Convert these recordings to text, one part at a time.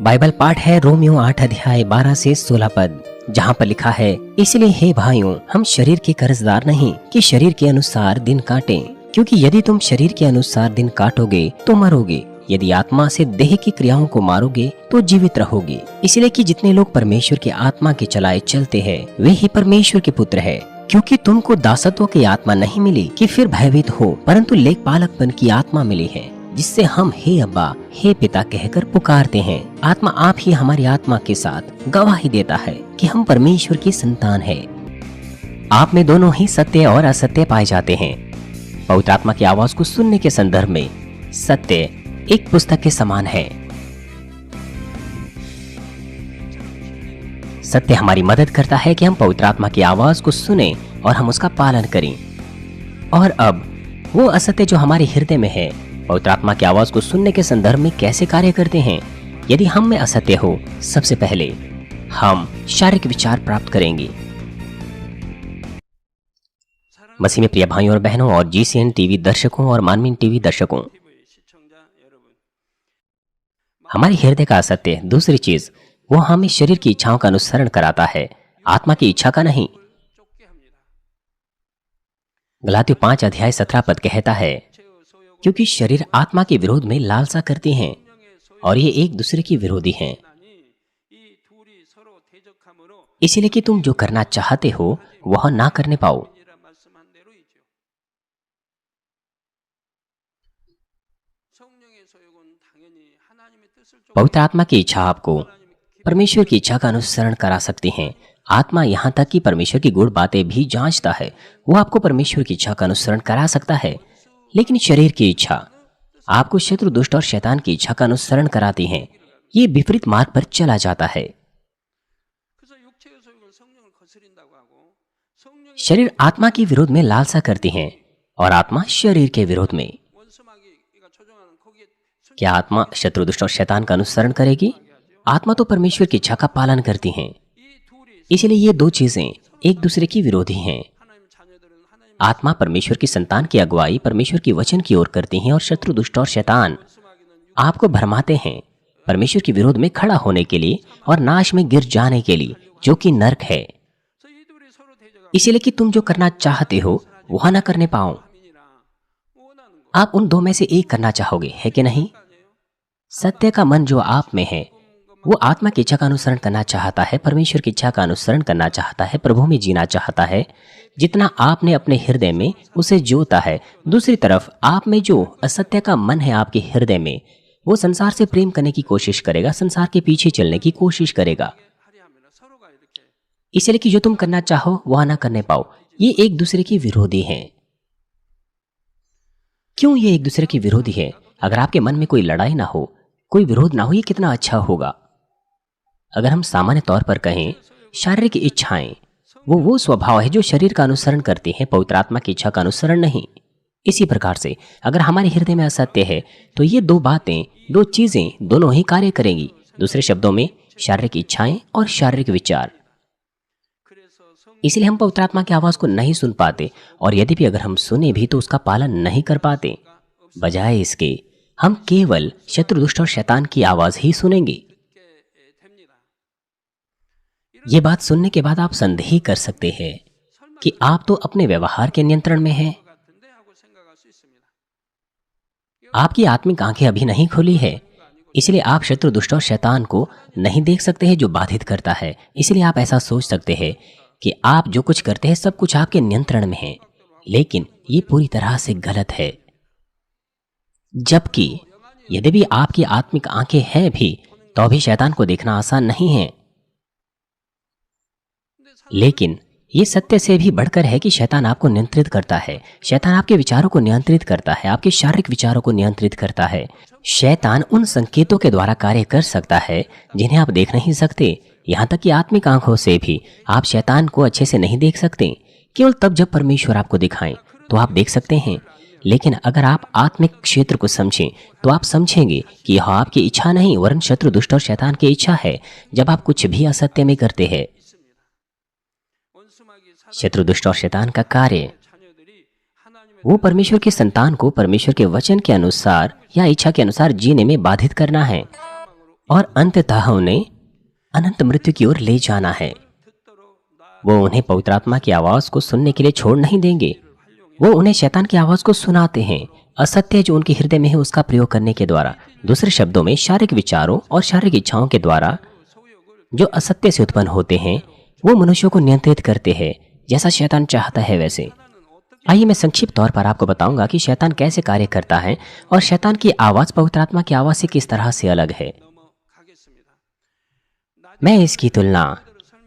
Bible पाठ है Romeo 8 अध्याय 12 से 16 पद, जहाँ पर लिखा है, इसलिए हे भाइयों, हम शरीर के कर्जदार नहीं कि शरीर के अनुसार दिन काटें, क्योंकि यदि तुम शरीर के अनुसार दिन काटोगे तो मरोगे, यदि आत्मा से देह की क्रियाओं को मारोगे तो जीवित रहोगे। इसलिए कि जितने लोग परमेश्वर की आत्मा के चलाए चलते हैं वे ही परमेश्वर के पुत्र है। क्योंकि तुमको दासत्व की आत्मा नहीं मिली कि फिर भयभीत हो, परंतु लेखपालकपन की आत्मा मिली है, जिससे हम हे अब्बा, हे पिता कहकर पुकारते हैं। आत्मा आप ही हमारी आत्मा के साथ गवाही देता है कि हम परमेश्वर की संतान हैं। आप में दोनों ही सत्य और असत्य पाए जाते हैं। पवित्र आत्मा की आवाज को सुनने के संदर्भ में सत्य एक पुस्तक के समान है। सत्य हमारी मदद करता है कि हम पवित्र आत्मा की आवाज को सुने और हम उसका पालन करें। और अब वो असत्य जो हमारे हृदय में है पवित्र आत्मा की आवाज को सुनने के संदर्भ में कैसे कार्य करते हैं। यदि हम में असत्य हो, सबसे पहले हम शारीरिक विचार प्राप्त करेंगे। मसीह में प्रिय भाइयों और बहनों और GCN टीवी दर्शकों और मानवीन टीवी दर्शकों, हमारे हृदय का असत्य दूसरी चीज वो हमें शरीर की इच्छाओं का अनुसरण कराता है, आत्मा की इच्छा का नहीं। गलातियों 5 अध्याय 17 पद कहता है, क्योंकि शरीर आत्मा के विरोध में लालसा करती हैं और ये एक दूसरे की विरोधी हैं, इसलिए कि तुम जो करना चाहते हो वह ना करने पाओ। पवित्र आत्मा की इच्छा आपको परमेश्वर की इच्छा का अनुसरण करा सकती हैं। आत्मा यहाँ तक कि परमेश्वर की गुड़ बातें भी जांचता है। वो आपको परमेश्वर की इच्छा का अनुसरण करा सकता है, लेकिन शरीर की इच्छा आपको शत्रु, दुष्ट और शैतान की इच्छा का अनुसरण कराती हैं। ये विपरीत मार्ग पर चला जाता है। शरीर आत्मा के विरोध में लालसा करती हैं और आत्मा शरीर के विरोध में। क्या आत्मा शत्रु, दुष्ट और शैतान का अनुसरण करेगी? आत्मा तो परमेश्वर की इच्छा का पालन करती हैं। इसलिए ये दो चीजें एक दूसरे की विरोधी हैं। आत्मा परमेश्वर की संतान की अगुवाई परमेश्वर की वचन की ओर करती हैं और शत्रु, दुष्ट और शैतान आपको भरमाते हैं परमेश्वर के विरोध में खड़ा होने के लिए और नाश में गिर जाने के लिए, जो कि नरक है। इसलिए कि तुम जो करना चाहते हो वह ना करने पाओ। आप उन दो में से एक करना चाहोगे, है कि नहीं? सत्य का मन जो आप में है वो आत्मा की इच्छा का अनुसरण करना चाहता है, परमेश्वर की इच्छा का अनुसरण करना चाहता है, प्रभु में जीना चाहता है। जितना आपने अपने हृदय में उसे जोता है, दूसरी तरफ आप में जो असत्य का मन है आपके हृदय में, वो संसार से प्रेम करने की कोशिश करेगा, संसार के पीछे चलने की कोशिश करेगा। इसलिए कि जो तुम करना चाहो वह ना करने पाओ। ये एक दूसरे की विरोधी हैं। क्यों ये एक दूसरे की विरोधी है? अगर आपके मन में कोई लड़ाई ना हो, कोई विरोध ना हो, ये कितना अच्छा होगा। अगर हम सामान्य तौर पर कहें, शारीरिक इच्छाएं वो स्वभाव है जो शरीर का अनुसरण करते हैं, पवित्र आत्मा की इच्छा का अनुसरण नहीं। इसी प्रकार से अगर हमारे हृदय में असत्य है तो ये दो बातें, दो चीजें दोनों ही कार्य करेंगी। दूसरे शब्दों में शारीरिक इच्छाएं और शारीरिक विचार। इसलिए हम पवित्र आत्मा की आवाज को नहीं सुन पाते, और यदि भी अगर हम सुने भी तो उसका पालन नहीं कर पाते। बजाय इसके हम केवल शत्रु, दुष्ट और शैतान की आवाज ही सुनेंगे। ये बात सुनने के बाद आप संदेह कर सकते हैं कि आप तो अपने व्यवहार के नियंत्रण में हैं। आपकी आत्मिक आंखें अभी नहीं खुली है, इसलिए आप शत्रु, दुष्ट और शैतान को नहीं देख सकते हैं जो बाधित करता है। इसलिए आप ऐसा सोच सकते हैं कि आप जो कुछ करते हैं सब कुछ आपके नियंत्रण में है, लेकिन ये पूरी तरह से गलत है। जबकि यदि भी आपकी आत्मिक आंखें हैं भी तो भी शैतान को देखना आसान नहीं है। लेकिन ये सत्य से भी बढ़कर है कि शैतान आपको नियंत्रित करता है। शैतान आपके विचारों को नियंत्रित करता है, आपके शारीरिक विचारों को नियंत्रित करता है। शैतान उन संकेतों के द्वारा कार्य कर सकता है जिन्हें आप देख नहीं सकते। यहाँ तक कि आत्मिक आंखों से भी आप शैतान को अच्छे से नहीं देख सकते। केवल तब जब परमेश्वर आपको दिखाएं तो आप देख सकते हैं। लेकिन अगर आप आत्मिक क्षेत्र को समझें तो आप समझेंगे कि यह आपकी इच्छा नहीं वरन शत्रु, दुष्ट और शैतान की इच्छा है। जब आप कुछ भी असत्य में करते हैं, शत्रु, दुष्ट और शैतान का कार्य वो परमेश्वर के संतान को परमेश्वर के वचन के अनुसार या इच्छा के अनुसार जीने में बाधित करना है। और अंततः उन्हें अनंत मृत्यु की ओर ले जाना है। वो उन्हें पवित्र आत्मा की आवाज को सुनने के लिए छोड़ नहीं देंगे। वो उन्हें शैतान की आवाज को सुनाते हैं। असत्य जो उनके हृदय में है उसका प्रयोग करने के द्वारा, दूसरे शब्दों में शारीरिक विचारों और शारीरिक इच्छाओं के द्वारा जो असत्य से उत्पन्न होते हैं, वो मनुष्यों को नियंत्रित करते हैं जैसा शैतान चाहता है वैसे। आइए मैं संक्षिप्त तौर पर आपको बताऊंगा कि शैतान कैसे कार्य करता है और शैतान की आवाज पवित्र आत्मा की आवाज से किस तरह से अलग है। मैं इसकी तुलना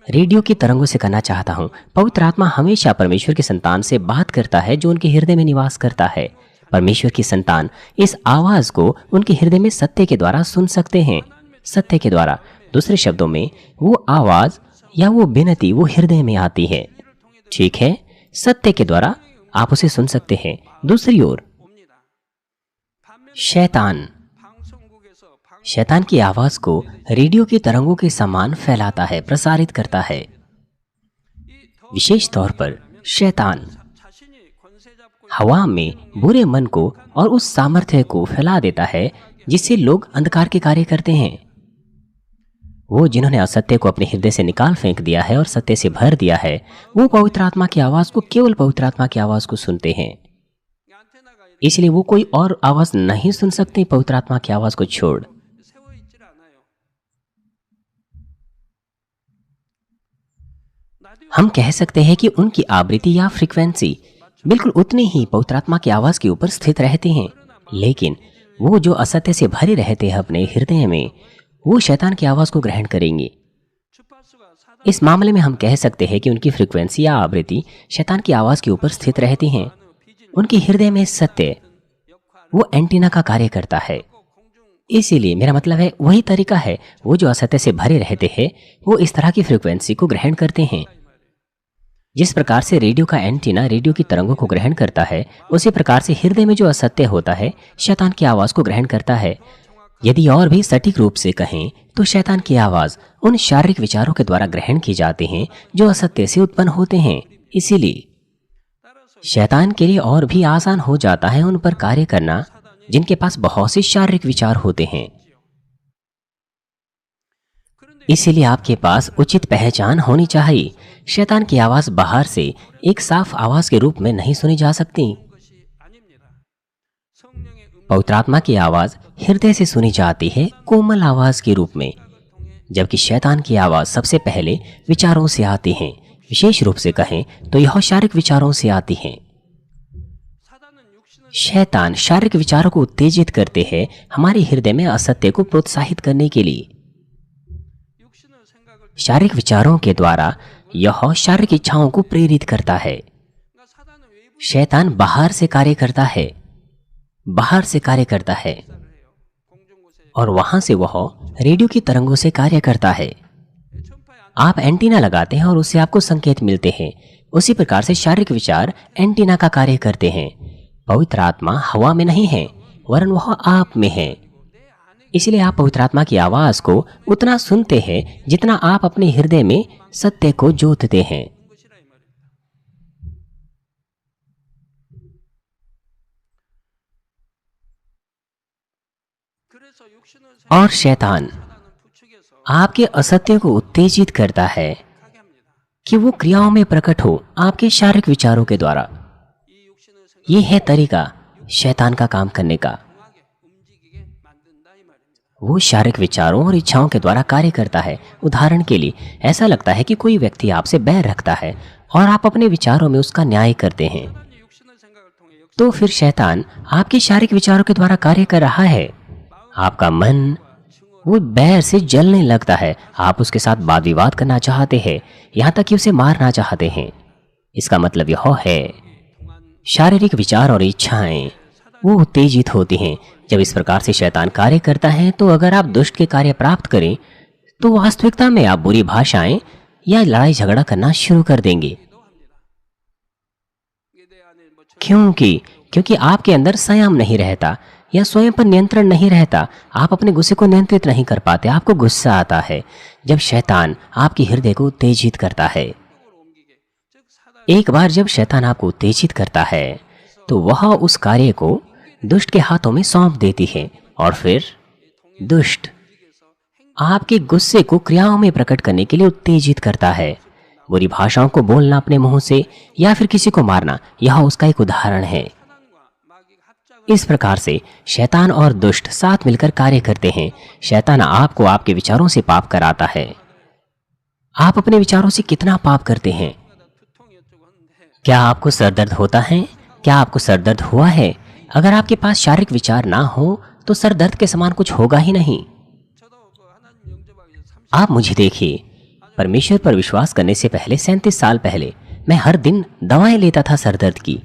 रेडियो की तरंगों से करना चाहता हूँ। पवित्र आत्मा हमेशा परमेश्वर की संतान से बात करता है जो उनके हृदय में निवास करता है। परमेश्वर की संतान इस आवाज को उनके हृदय में सत्य के द्वारा सुन सकते हैं। सत्य के द्वारा, दूसरे शब्दों में वो आवाज या वो विनती वो हृदय में आती है। ठीक है, सत्य के द्वारा आप उसे सुन सकते हैं। दूसरी ओर शैतान की आवाज को रेडियो की तरंगों के समान फैलाता है, प्रसारित करता है। विशेष तौर पर शैतान हवा में बुरे मन को और उस सामर्थ्य को फैला देता है जिससे लोग अंधकार के कार्य करते हैं। वो जिन्होंने असत्य को अपने हृदय से निकाल फेंक दिया है और सत्य से भर दिया है, वो पवित्र आत्मा की आवाज को, केवल पवित्र आत्मा की आवाज को सुनते हैं। इसलिए वो कोई और आवाज नहीं सुन सकते पवित्र आत्मा की आवाज को छोड़। हम कह सकते हैं कि उनकी आवृत्ति या फ्रीक्वेंसी बिल्कुल उतनी ही पवित्र आत्मा की आवाज के ऊपर स्थित रहते हैं, लेकिन वो जो असत्य से भरे रहते हैं अपने हृदय में, वो शैतान की आवाज को ग्रहण करेंगे। इस मामले में हम कह सकते हैं कि उनकी फ्रीक्वेंसी या आवृत्ति शैतान की आवाज के ऊपर स्थित रहती हैं। उनके हृदय में सत्य वो एंटीना का कार्य करता है। इसीलिए मेरा मतलब है वही तरीका है, वो जो असत्य से भरे रहते हैं वो इस तरह की फ्रीक्वेंसी को ग्रहण करते हैं। जिस प्रकार से रेडियो का एंटीना रेडियो की तरंगों को ग्रहण करता है, उसी प्रकार से हृदय में जो असत्य होता है शैतान की आवाज को ग्रहण करता है। यदि और भी सटीक रूप से कहें तो शैतान की आवाज उन शारीरिक विचारों के द्वारा ग्रहण की जाती हैं जो असत्य से उत्पन्न होते हैं। इसीलिए शैतान के लिए और भी आसान हो जाता है उन पर कार्य करना जिनके पास बहुत से शारीरिक विचार होते हैं। इसीलिए आपके पास उचित पहचान होनी चाहिए। शैतान की आवाज बाहर से एक साफ आवाज के रूप में नहीं सुनी जा सकती। पवित्र आत्मा की आवाज हृदय से सुनी जाती है, कोमल आवाज के रूप में, जबकि शैतान की आवाज सबसे पहले विचारों से आती है। विशेष रूप से कहें तो यह शारीरिक विचारों से आती है। शैतान शारीरिक विचारों को उत्तेजित करते हैं हमारे हृदय में असत्य को प्रोत्साहित करने के लिए। शारीरिक विचारों के द्वारा यह शारीरिक इच्छाओं को प्रेरित करता है। शैतान बाहर से कार्य करता है, बाहर से कार्य करता है और वहां से वह रेडियो की तरंगों से कार्य करता है। आप एंटीना लगाते हैं और उससे आपको संकेत मिलते हैं। उसी प्रकार से शारीरिक विचार एंटीना का कार्य करते हैं। पवित्र आत्मा हवा में नहीं है, वरन वह आप में है। इसलिए आप पवित्र आत्मा की आवाज को उतना सुनते हैं जितना आप अपने हृदय में सत्य को जोतते हैं। और शैतान आपके असत्य को उत्तेजित करता है कि वो क्रियाओं में प्रकट हो आपके शारीरिक विचारों के द्वारा। ये है तरीका शैतान का काम करने का। वो शारीरिक विचारों और इच्छाओं के द्वारा कार्य करता है। उदाहरण के लिए ऐसा लगता है कि कोई व्यक्ति आपसे बैर रखता है और आप अपने विचारों में उसका न्याय करते हैं, तो फिर शैतान आपके शारीरिक विचारों के द्वारा कार्य कर रहा है। आपका मन वो बैर से जलने लगता है। आप उसके साथ वाद विवाद करना चाहते हैं, यहाँ तक कि उसे मारना चाहते हैं। इसका मतलब यह है शारीरिक विचार और इच्छाएं वो उत्तेजित होती हैं। जब इस प्रकार से शैतान कार्य करता है तो अगर आप दुष्ट के कार्य प्राप्त करें तो वास्तविकता में आप बुरी भाषाएं या लड़ाई झगड़ा करना शुरू कर देंगे। क्योंकि आपके अंदर संयम नहीं रहता या स्वयं पर नियंत्रण नहीं रहता। आप अपने गुस्से को नियंत्रित नहीं कर पाते। आपको गुस्सा आता है जब शैतान आपके हृदय को उत्तेजित करता है। एक बार जब शैतान आपको उत्तेजित करता है तो वह उस कार्य को दुष्ट के हाथों में सौंप देती है और फिर दुष्ट आपके गुस्से को क्रियाओं में प्रकट करने के लिए उत्तेजित करता है। बुरी भाषाओं को बोलना अपने मुंह से या फिर किसी को मारना, यह उसका एक उदाहरण है। इस प्रकार से शैतान और दुष्ट साथ मिलकर कार्य करते हैं। शैतान आपको आपके विचारों से पाप कराता है। आप अपने विचारों से कितना पाप करते हैं? क्या आपको सरदर्द होता है? क्या आपको सरदर्द हुआ है? अगर आपके पास शारीरिक विचार ना हो तो सरदर्द के समान कुछ होगा ही नहीं। आप मुझे देखिए, परमेश्वर पर विश्वास करने से पहले 37 साल पहले मैं हर दिन दवाएं लेता था सरदर्द की।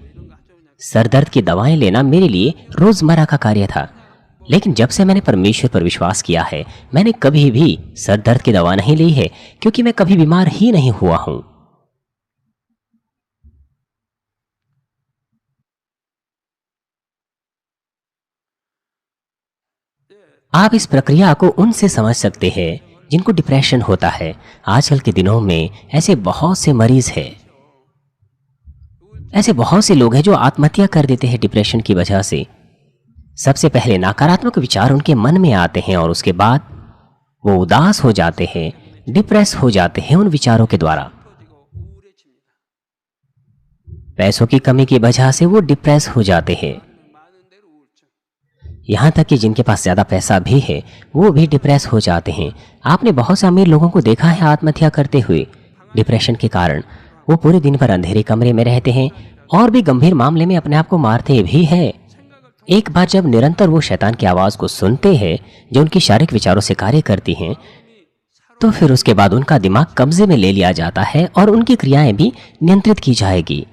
सरदर्द की दवाएं लेना मेरे लिए रोजमर्रा का कार्य था। लेकिन जब से मैंने परमेश्वर पर विश्वास किया है, मैंने कभी भी सरदर्द की दवा नहीं ली है, क्योंकि मैं कभी बीमार ही नहीं हुआ हूं। आप इस प्रक्रिया को उनसे समझ सकते हैं जिनको डिप्रेशन होता है। आजकल के दिनों में ऐसे बहुत से मरीज हैं, ऐसे बहुत से लोग हैं जो आत्महत्या कर देते हैं डिप्रेशन की वजह से। सबसे पहले नकारात्मक विचार उनके मन में आते हैं और उसके बाद वो उदास हो जाते हैं, डिप्रेस हो जाते हैं उन विचारों के द्वारा। पैसों की कमी की वजह से वो डिप्रेस हो जाते हैं। यहाँ तक कि जिनके पास ज्यादा पैसा भी है वो भी डिप्रेस हो जाते हैं। आपने बहुत से अमीर लोगों को देखा है आत्महत्या करते हुए डिप्रेशन के कारण। वो पूरे दिन भर अंधेरे कमरे में रहते हैं और भी गंभीर मामले में अपने आप को मारते भी हैं। एक बार जब निरंतर वो शैतान की आवाज को सुनते हैं जो उनकी शारीरिक विचारों से कार्य करती हैं, तो फिर उसके बाद उनका दिमाग कब्जे में ले लिया जाता है और उनकी क्रियाएं भी नियंत्रित की जाएगी।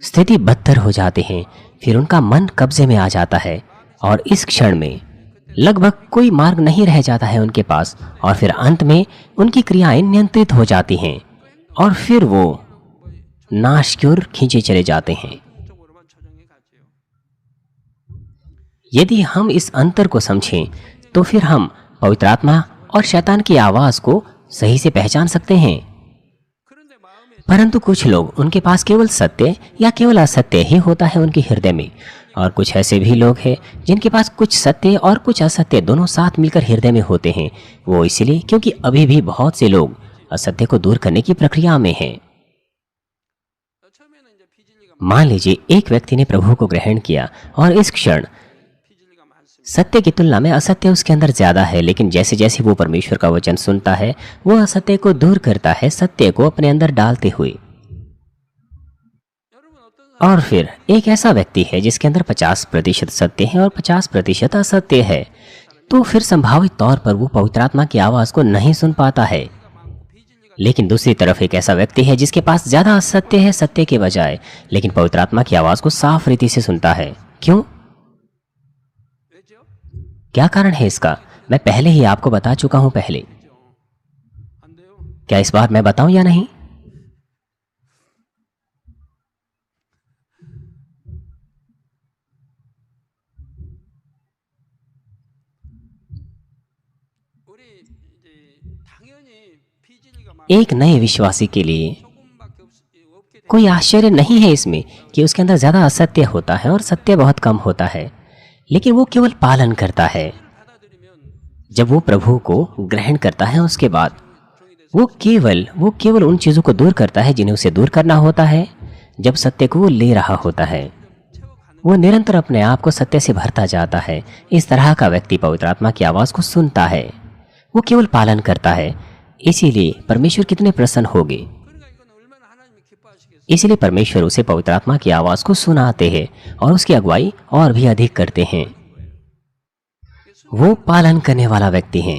स्थिति बदतर हो जाते हैं, फिर उनका मन कब्जे में आ जाता है और इस क्षण में लगभग कोई मार्ग नहीं रह जाता है उनके पास, और फिर अंत में उनकी क्रियाएं नियंत्रित हो जाती हैं और फिर वो नाश की ओर खींचे चले जाते हैं। यदि हम इस अंतर को समझें तो फिर हम पवित्र आत्मा और शैतान की आवाज को सही से पहचान सकते हैं। परंतु कुछ लोग, उनके पास केवल सत्य या केवल असत्य ही होता है उनके हृदय में, और कुछ ऐसे भी लोग हैं जिनके पास कुछ सत्य और कुछ असत्य दोनों साथ मिलकर हृदय में होते हैं। वो इसलिए क्योंकि अभी भी बहुत से लोग असत्य को दूर करने की प्रक्रिया में हैं। मान लीजिए एक व्यक्ति ने प्रभु को ग्रहण किया और इस क्षण सत्य की तुलना में असत्य उसके अंदर ज्यादा है, लेकिन जैसे जैसे वो परमेश्वर का वचन सुनता है वो असत्य को दूर करता है, सत्य को अपने अंदर डालते हुए। और फिर एक ऐसा व्यक्ति है जिसके अंदर 50% सत्य है और 50% असत्य है, तो फिर संभावित तौर पर वो पवित्र आत्मा की आवाज को नहीं सुन पाता है। लेकिन दूसरी तरफ एक ऐसा व्यक्ति है जिसके पास ज्यादा असत्य है सत्य के बजाय, लेकिन पवित्र आत्मा की आवाज को साफ रीति से सुनता है। क्यों? क्या कारण है इसका? मैं पहले ही आपको बता चुका हूं पहले। क्या इस बार मैं बताऊं या नहीं? एक नए विश्वासी के लिए कोई आश्चर्य नहीं है इसमें कि उसके अंदर ज्यादा असत्य होता है और सत्य बहुत कम होता है, लेकिन वो केवल पालन करता है। जब वो प्रभु को ग्रहण करता है उसके बाद वो केवल उन चीजों को दूर करता है जिन्हें उसे दूर करना होता है। जब सत्य को वो ले रहा होता है वो निरंतर अपने आप को सत्य से भरता जाता है। इस तरह का व्यक्ति पवित्र आत्मा की आवाज को सुनता है, वो केवल पालन करता है। इसीलिए परमेश्वर कितने प्रसन्न होंगे। इसलिए परमेश्वर उसे पवित्र आत्मा की आवाज को सुनाते हैं और उसकी अगुवाई और भी अधिक करते हैं। वो पालन करने वाला व्यक्ति है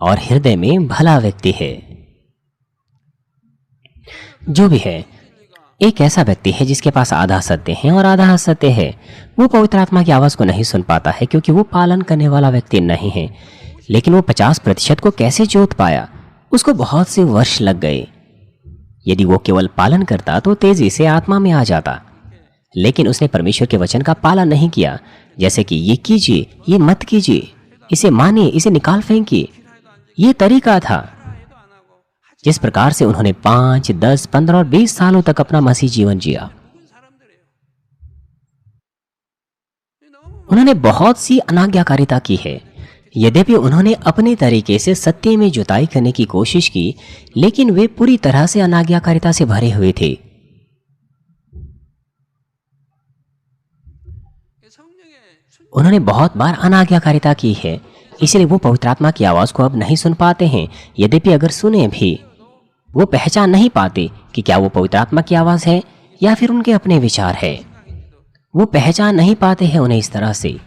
और हृदय में भला व्यक्ति है। जो भी है, एक ऐसा व्यक्ति है जिसके पास आधा सत्य है और आधा असत्य है। वो पवित्र आत्मा की आवाज को नहीं सुन पाता है क्योंकि वो पालन करने वाला व्यक्ति नहीं है। लेकिन वो 50% को कैसे जोत पाया? उसको बहुत से वर्ष लग गए। यदि वो केवल पालन करता तो तेजी से आत्मा में आ जाता, लेकिन उसने परमेश्वर के वचन का पालन नहीं किया। जैसे कि ये कीजिए, ये मत कीजिए, इसे मानिए, इसे निकाल फेंकिए। ये तरीका था जिस प्रकार से उन्होंने 5, 10, 15 और 20 सालों तक अपना मसीह जीवन जिया। उन्होंने बहुत सी अनाज्ञाकारिता की है। यद्यपि उन्होंने अपने तरीके से सत्य में जुताई करने की कोशिश की, लेकिन वे पूरी तरह से अनाज्ञाकारिता से भरे हुए थे। उन्होंने बहुत बार अनाज्ञाकारिता की है, इसलिए वो पवित्र आत्मा की आवाज को अब नहीं सुन पाते हैं। यद्यपि अगर सुने भी, वो पहचान नहीं पाते कि क्या वो पवित्र आत्मा की आवाज है या फिर उनके अपने विचार है। वो पहचान नहीं पाते हैं उन्हें इस तरह से।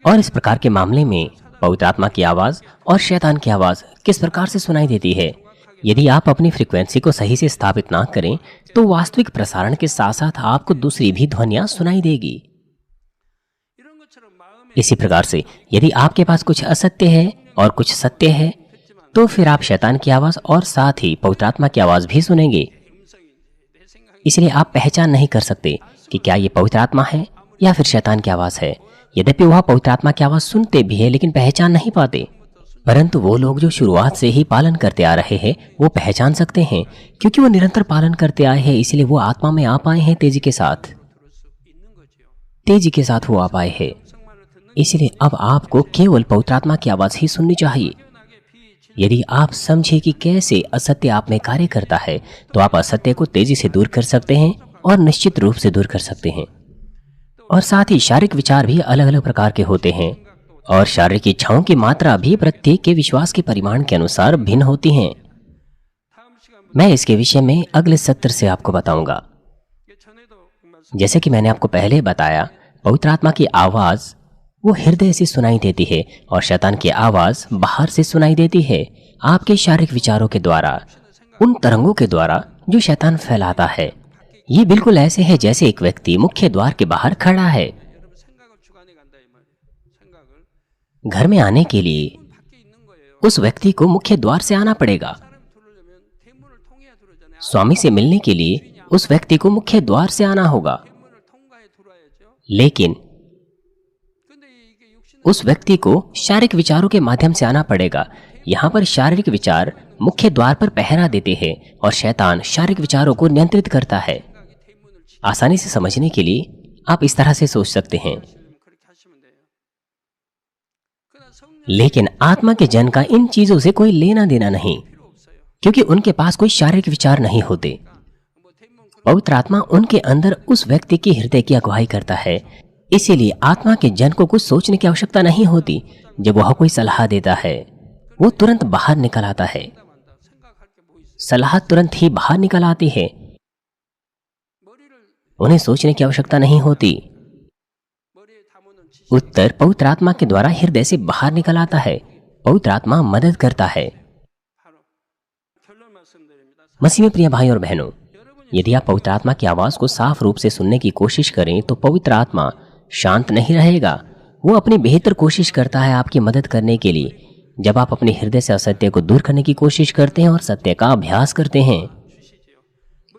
और इस प्रकार के मामले में पवित्र आत्मा की आवाज और शैतान की आवाज किस प्रकार से सुनाई देती है? यदि आप अपनी फ्रीक्वेंसी को सही से स्थापित ना करें तो वास्तविक प्रसारण के साथ साथ आपको दूसरी भी ध्वनियां सुनाई देगी। इसी प्रकार से यदि आपके पास कुछ असत्य है और कुछ सत्य है, तो फिर आप शैतान की आवाज और साथ ही पवित्र आत्मा की आवाज भी सुनेंगे। इसलिए आप पहचान नहीं कर सकते कि क्या ये पवित्र आत्मा है या फिर शैतान की आवाज है। यद्यपि वह पवित्र आत्मा की आवाज सुनते भी है लेकिन पहचान नहीं पाते। परंतु वो लोग जो शुरुआत से ही पालन करते आ रहे हैं वो पहचान सकते हैं, क्योंकि वो निरंतर पालन करते आए हैं। इसलिए वो आत्मा में आ पाए हैं, तेजी के साथ वो आ पाए हैं। इसलिए अब आपको केवल पवित्र आत्मा की आवाज ही सुननी चाहिए। यदि आप समझे कि कैसे असत्य आप में कार्य करता है, तो आप असत्य को तेजी से दूर कर सकते हैं और निश्चित रूप से दूर कर सकते हैं। और साथ ही शारीरिक विचार भी अलग अलग प्रकार के होते हैं और शारीरिक इच्छाओं की मात्रा भी प्रत्येक के विश्वास के परिमाण के अनुसार भिन्न होती हैं। मैं इसके विषय में अगले सत्र से आपको बताऊंगा। जैसे कि मैंने आपको पहले बताया, पवित्र आत्मा की आवाज वो हृदय से सुनाई देती है और शैतान की आवाज बाहर से सुनाई देती है, आपके शारीरिक विचारों के द्वारा, उन तरंगों के द्वारा जो शैतान फैलाता है। ये बिल्कुल ऐसे है जैसे एक व्यक्ति मुख्य द्वार के बाहर खड़ा है। घर में आने के लिए उस व्यक्ति को मुख्य द्वार से आना पड़ेगा। स्वामी से मिलने के लिए उस व्यक्ति को मुख्य द्वार से आना होगा, लेकिन उस व्यक्ति को शारीरिक विचारों के माध्यम से आना पड़ेगा। यहाँ पर शारीरिक विचार मुख्य द्वार पर पहरा देते हैं और शैतान शारीरिक विचारों को नियंत्रित करता है। आसानी से समझने के लिए आप इस तरह से सोच सकते हैं। लेकिन आत्मा के जन का इन चीजों से कोई लेना देना नहीं, क्योंकि उनके पास कोई शारीरिक विचार नहीं होते। पवित्र आत्मा उनके अंदर उस व्यक्ति के हृदय की अगुवाई करता है। इसीलिए आत्मा के जन को कुछ सोचने की आवश्यकता नहीं होती। जब वह कोई सलाह देता है, वो तुरंत बाहर निकल आता है। सलाह तुरंत ही बाहर निकल आती है, उन्हें सोचने की आवश्यकता नहीं होती। उत्तर पवित्र आत्मा के द्वारा हृदय से बाहर निकल आता है। पवित्र आत्मा मदद करता है। मसीह में प्रिय भाई और बहनों, यदि आप पवित्र आत्मा की आवाज को साफ रूप से सुनने की कोशिश करें तो पवित्र आत्मा शांत नहीं रहेगा। वो अपनी बेहतर कोशिश करता है आपकी मदद करने के लिए। जब आप अपने हृदय से असत्य को दूर करने की कोशिश करते हैं और सत्य का अभ्यास करते हैं,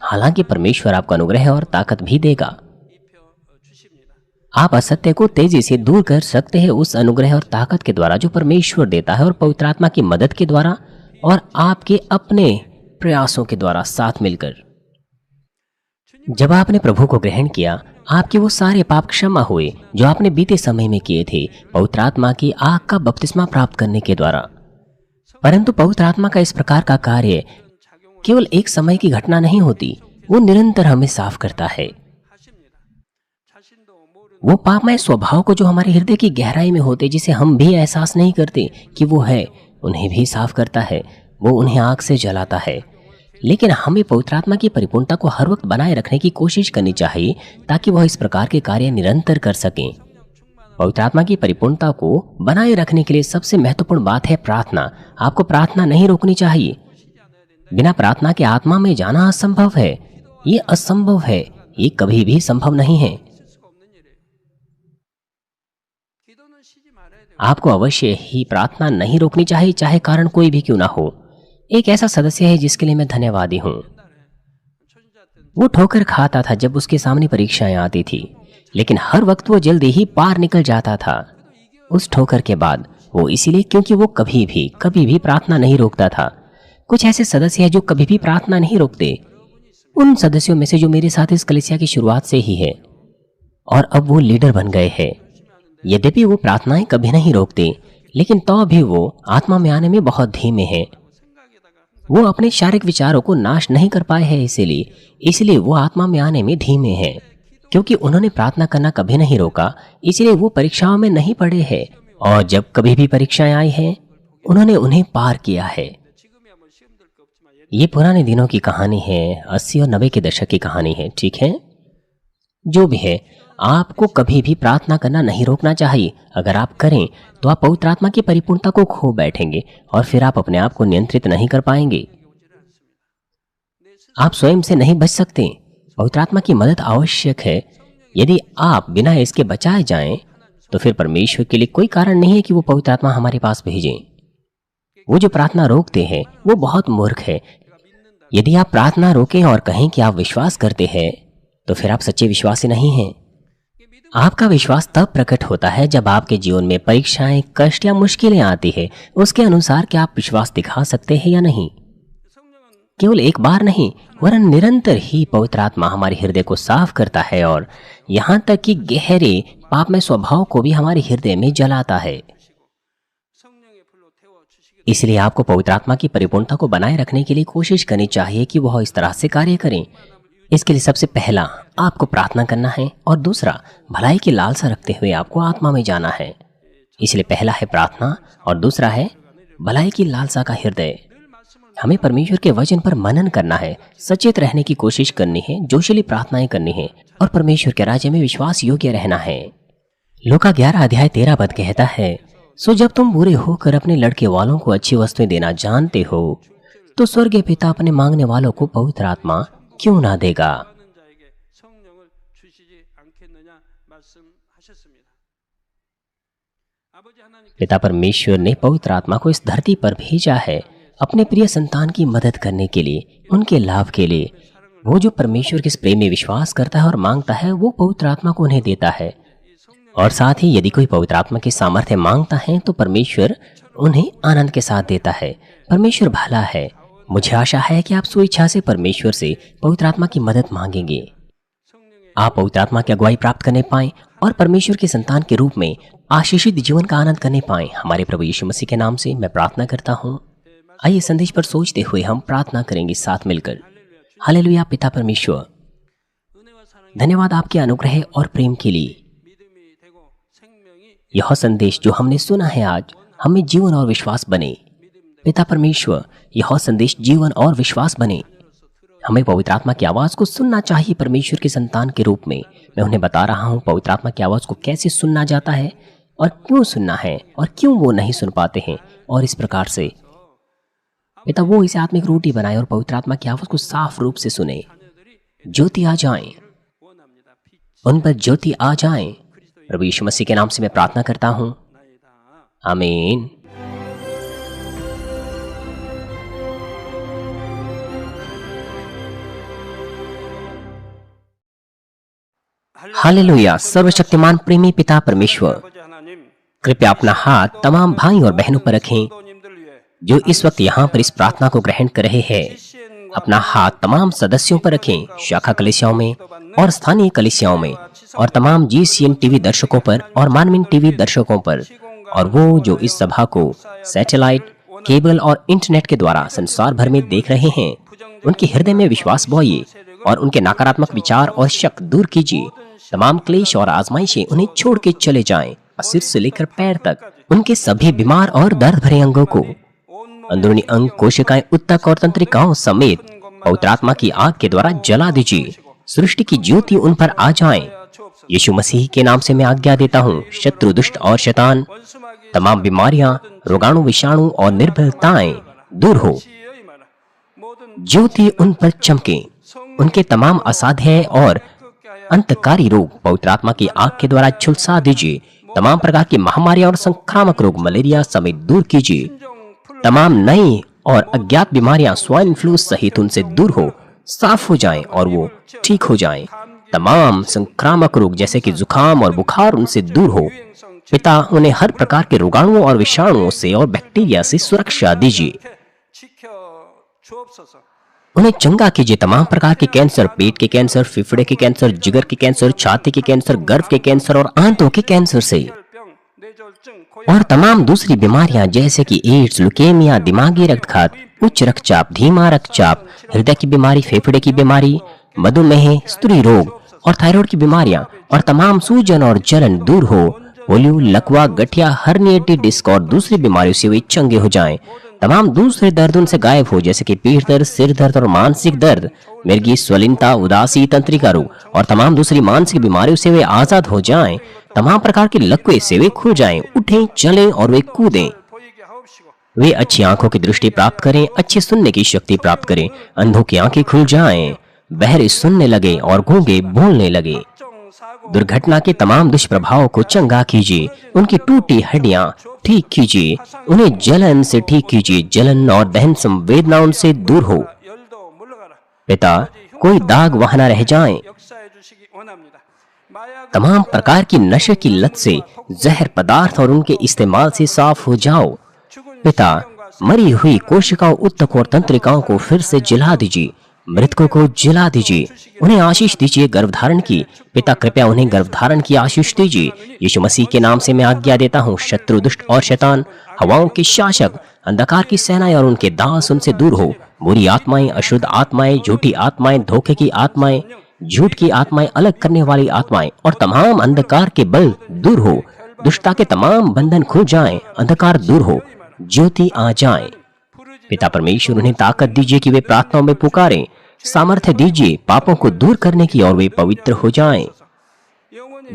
हालांकि परमेश्वर आपको अनुग्रह और ताकत भी देगा। आप असत्य को तेजी से दूर कर सकते हैं उस अनुग्रह और ताकत के द्वारा जो परमेश्वर देता है, और पवित्र आत्मा की मदद के द्वारा और आपके अपने प्रयासों के द्वारा साथ मिलकर। जब आपने प्रभु को ग्रहण किया, आपके वो सारे पाप क्षमा हुए जो आपने बीते समय में किए थे, पवित्र आत्मा की आग का बपतिस्मा प्राप्त करने के द्वारा। परंतु पवित्र आत्मा का इस प्रकार का कार्य केवल एक समय की घटना नहीं होती, वो निरंतर हमें साफ करता है। वो पापमय स्वभाव को जो हमारे हृदय की गहराई में होते, जिसे हम भी एहसास नहीं करते कि वो है, उन्हें भी साफ करता है। वो उन्हें आग से जलाता है। लेकिन हमें पवित्र आत्मा की परिपूर्णता को हर वक्त बनाए रखने की कोशिश करनी चाहिए, ताकि वह इस प्रकार के कार्य निरंतर कर सकें। पवित्र आत्मा की परिपूर्णता को बनाए रखने के लिए सबसे महत्वपूर्ण बात है प्रार्थना। आपको प्रार्थना नहीं रोकनी चाहिए। बिना प्रार्थना के आत्मा में जाना असंभव है। ये असंभव है, ये कभी भी संभव नहीं है। आपको अवश्य ही प्रार्थना नहीं रोकनी चाहिए, चाहे कारण कोई भी क्यों ना हो। एक ऐसा सदस्य है जिसके लिए मैं धन्यवादी हूँ। वो ठोकर खाता था जब उसके सामने परीक्षाएं आती थी, लेकिन हर वक्त वो जल्दी ही पार निकल जाता था उस ठोकर के बाद। वो इसीलिए क्योंकि वो कभी भी प्रार्थना नहीं रोकता था। कुछ ऐसे सदस्य हैं जो कभी भी प्रार्थना नहीं रोकते। उन सदस्यों में से जो मेरे साथ इस कलीसिया की शुरुआत से ही है और अब वो लीडर बन गए हैं। यद्यपि वो प्रार्थनाएं कभी नहीं रोकते, लेकिन तो भी वो आत्मा में आने में बहुत धीमे हैं। वो अपने शारीरिक विचारों को नाश नहीं कर पाए हैं, इसलिए वो आत्मा में आने में धीमे हैं। क्योंकि उन्होंने प्रार्थना करना कभी नहीं रोका, इसलिए वो परीक्षाओं में नहीं पड़े हैं, और जब कभी भी परीक्षाएं आई हैं उन्होंने उन्हें पार किया है। ये पुराने दिनों की कहानी है, 80 और 90 के दशक की कहानी है, ठीक है। जो भी है, आपको कभी भी प्रार्थना करना नहीं रोकना चाहिए। अगर आप करें तो आप पवित्र आत्मा की परिपूर्णता को खो बैठेंगे और फिर आप अपने आप को नियंत्रित नहीं कर पाएंगे। आप स्वयं से नहीं बच सकते। पवित्र आत्मा की मदद आवश्यक है। यदि आप बिना इसके बचाए जाएं, तो फिर परमेश्वर के लिए कोई कारण नहीं है कि वो पवित्र आत्मा हमारे पास भेजें। वो जो प्रार्थना रोकते हैं वो बहुत मूर्ख है। यदि आप प्रार्थना रोकें और कहें कि आप विश्वास करते हैं, तो फिर आप सच्चे विश्वासी नहीं हैं। आपका विश्वास तब प्रकट होता है जब आपके जीवन में परीक्षाएं, कष्ट या मुश्किलें आती है। उसके अनुसार क्या आप विश्वास दिखा सकते हैं या नहीं। केवल एक बार नहीं, वरन निरंतर ही पवित्र आत्मा हमारे हृदय को साफ करता है और यहाँ तक कि गहरे पापमय स्वभाव को भी हमारे हृदय में जलाता है। इसलिए आपको पवित्र आत्मा की परिपूर्णता को बनाए रखने के लिए कोशिश करनी चाहिए कि वह इस तरह से कार्य करें। इसके लिए सबसे पहला आपको प्रार्थना करना है, और दूसरा भलाई की लालसा रखते हुए आपको आत्मा में जाना है। इसलिए पहला है प्रार्थना और दूसरा है भलाई की लालसा का हृदय। हमें परमेश्वर के वचन पर मनन करना है, सचेत रहने की कोशिश करनी है, जोशीली प्रार्थनाएं करनी है और परमेश्वर के राज्य में विश्वास योग्य रहना है। लूका 11 अध्याय 13 पद कहता है, सो जब तुम बुरे होकर अपने लड़के वालों को अच्छी वस्तुएं देना जानते हो, तो स्वर्गीय पिता अपने मांगने वालों को पवित्र आत्मा क्यों ना देगा। पिता परमेश्वर ने पवित्र आत्मा को इस धरती पर भेजा है अपने प्रिय संतान की मदद करने के लिए, उनके लाभ के लिए। वो जो परमेश्वर के इस प्रेम में विश्वास करता है और मांगता है, वो पवित्र आत्मा को उन्हें देता है। और साथ ही यदि कोई पवित्र आत्मा की सामर्थ्य मांगता है तो परमेश्वर उन्हें आनंद के साथ देता है। परमेश्वर भला है। मुझे आशा है कि आप स्वेच्छा से परमेश्वर से पवित्र आत्मा की मदद मांगेंगे। आप पवित्र आत्मा की अगुवाई प्राप्त करने पाएं और परमेश्वर के संतान के रूप में आशीषित जीवन का आनंद करने पाएं। हमारे प्रभु यीशु मसीह के नाम से मैं प्रार्थना करता हूँ। आइए संदेश पर सोचते हुए हम प्रार्थना करेंगे साथ मिलकर। हालेलुया। पिता परमेश्वर, धन्यवाद आपके अनुग्रह और प्रेम के लिए। यह संदेश जो हमने सुना है आज, हमें जीवन और विश्वास बने। पिता परमेश्वर, यह संदेश जीवन और विश्वास बने। हमें पवित्र आत्मा की आवाज को सुनना चाहिए परमेश्वर के संतान के रूप में। मैं उन्हें बता रहा हूँ पवित्र आत्मा की आवाज को कैसे सुनना जाता है और क्यों सुनना है और क्यों वो नहीं सुन पाते हैं। और इस प्रकार से पिता वो इसे आत्मिक रोटी बनाए और पवित्र आत्मा की आवाज को साफ रूप से सुने। ज्योति आ जाए, उन पर ज्योति आ जाए। प्रभु यीशु मसीह के नाम से मैं प्रार्थना करता हूँ, आमीन। हालेलुया। सर्वशक्तिमान प्रेमी पिता परमेश्वर, कृपया अपना हाथ तमाम भाई और बहनों पर रखें जो इस वक्त यहाँ पर इस प्रार्थना को ग्रहण कर रहे हैं। अपना हाथ तमाम सदस्यों पर रखें, शाखा कलीसियाओं में और स्थानीय कलीसियाओं में, और तमाम GCN टीवी दर्शकों पर और मानवीन टीवी दर्शकों पर, और वो जो इस सभा को सैटेलाइट, केबल और इंटरनेट के द्वारा संसार भर में देख रहे हैं। उनके हृदय में विश्वास बोइए और उनके नकारात्मक विचार और शक दूर कीजिए। तमाम क्लेश और आजमाइशें उन्हें छोड़ के चले जाएं। सिर से लेकर पैर तक उनके सभी बीमार और दर्द भरे अंगों को, अंदरूनी अंग, कोशिकाएं, उत्तक और तंत्रिकाओं समेत पवित्र आत्मा की आग के द्वारा जला दीजिए। सृष्टि की ज्योति उन पर आ जाए। यीशु मसीह के नाम से मैं आज्ञा देता हूँ, शत्रु, दुष्ट और शैतान, तमाम बीमारियां, रोगाणु, विषाणु और निर्बलताएं दूर हो। ज्योति उन पर चमके। उनके तमाम असाध्य और अंतकारी रोग पवित्र आत्मा की आग के द्वारा झुलसा दीजिए। तमाम प्रकार की महामारियां और संक्रामक रोग, मलेरिया समेत दूर कीजिए। तमाम नई और अज्ञात बीमारियां, स्वाइन फ्लू सहित उनसे दूर हो, साफ हो जाएं और वो ठीक हो जाएं। तमाम संक्रामक रोग जैसे कि जुकाम और बुखार उनसे दूर हो। पिता, उन्हें हर प्रकार के रोगाणुओं और विषाणुओं से और बैक्टीरिया से सुरक्षा दीजिए। उन्हें चंगा कीजिए। तमाम प्रकार के कैंसर, पेट के कैंसर, फेफड़े के कैंसर, जिगर के कैंसर, छाती के कैंसर, गर्भ के कैंसर और आंतों के कैंसर से। और तमाम दूसरी बीमारियां जैसे कि एड्स, लुकेमिया, दिमागी रक्तघात, उच्च रक्तचाप, धीमा रक्तचाप, हृदय की बीमारी, फेफड़े की बीमारी, मधुमेह, स्त्री रोग और थायराइड की बीमारियां और तमाम सूजन और जलन दूर हो। पोलियो, लकवा, गठिया, हर्निएटेड डिस्क और दूसरी बीमारियों से वे चंगे हो जाएं। तमाम दूसरे दर्द उनसे गायब हो जैसे कि पीठ दर्द, सिर दर्द और मानसिक दर्द, मिर्गी, स्वलिनता, उदासी, तंत्रिका रोग और तमाम दूसरी मानसिक बीमारियों से वे आजाद हो जाएं। तमाम प्रकार के लकवे से वे खुल जाएं, उठें, चलें और वे कूदें। वे अच्छी आंखों की दृष्टि प्राप्त करें, अच्छे सुनने की शक्ति प्राप्त करें, अंधों की आंखें खुल जाएं, बहरे सुनने लगे और गूंगे बोलने लगे। दुर्घटना के तमाम दुष्प्रभावों को चंगा कीजिए, उनकी टूटी हड्डियां ठीक कीजिए, उन्हें जलन से ठीक कीजिए, जलन और दहन संवेदनाओं से दूर हो। पिता, कोई दाग वहां न रह जाएं। तमाम प्रकार की नशे की लत से, जहर पदार्थ और उनके इस्तेमाल से साफ हो जाओ। पिता, मरी हुई कोशिकाओं, उत्तक और तंत्रिकाओं को फिर से जिला दीजिए, मृतकों को जिला दीजिए, उन्हें आशीष दीजिए गर्भधारण की। पिता, कृपया उन्हें गर्भधारण की आशीष दीजिए। यीशु मसीह के नाम से मैं आज्ञा देता हूँ, शत्रु, दुष्ट और शैतान, हवाओं के शासक, अंधकार की सेनाएं और उनके दास उनसे दूर हो। बुरी आत्माएं, अशुद्ध आत्माएं, झूठी आत्माएं, धोखे की आत्माएं, झूठ की आत्माएं, अलग करने वाली आत्माएं और तमाम अंधकार के बल दूर हो। दुष्टता के तमाम बंधन खुल जाएं, अंधकार दूर हो, ज्योति आ जाए। पिता परमेश्वर, उन्हें ताकत दीजिए कि वे प्रार्थनाओं में पुकारें, सामर्थ्य दीजिए पापों को दूर करने की और वे पवित्र हो जाएं।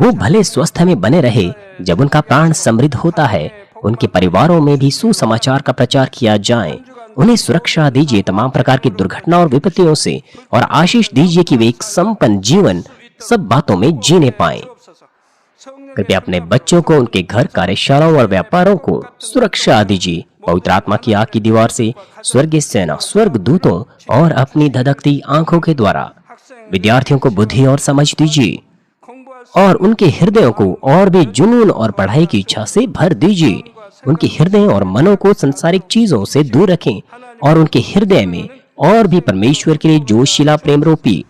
वो भले स्वस्थ में बने रहे जब उनका प्राण समृद्ध होता है। उनके परिवारों में भी सुसमाचार का प्रचार किया जाए। उन्हें सुरक्षा दीजिए तमाम प्रकार की दुर्घटना और विपत्तियों से और आशीष दीजिए कि वे एक संपन्न जीवन सब बातों में जीने पाएं। कृपया अपने बच्चों को, उनके घर, कार्यशालाओं और व्यापारों को सुरक्षा दीजिए। पवित्र आत्मा की आग की दीवार से, स्वर्गीय सेना, स्वर्ग दूतों और अपनी धधकती आंखों के द्वारा विद्यार्थियों को बुद्धि और समझ दीजिए और उनके हृदयों को और भी जुनून और पढ़ाई की इच्छा से भर दीजिए। उनके हृदय और मनों को संसारिक चीजों से दूर रखें और उनके हृदय में और भी परमेश्वर के लिए जोशीला प्रेम रोपी।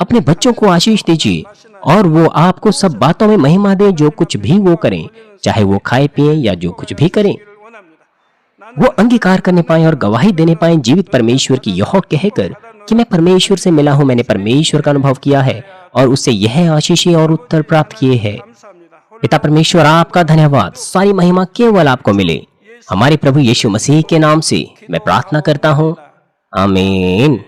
अपने बच्चों को आशीष दीजिए और वो आपको सब बातों में महिमा दें, जो कुछ भी वो करें, चाहे वो खाए पिए या जो कुछ भी करें, वो अंगीकार करने पाए और गवाही देने पाए जीवित परमेश्वर की, यह कहकर कि मैं परमेश्वर से मिला हूं, मैंने परमेश्वर का अनुभव किया है और उससे यह आशीषें और उत्तर प्राप्त किए हैं। पिता परमेश्वर, आपका धन्यवाद। सारी महिमा केवल आपको मिले। हमारे प्रभु यीशु मसीह के नाम से मैं प्रार्थना करता हूँ, आमीन।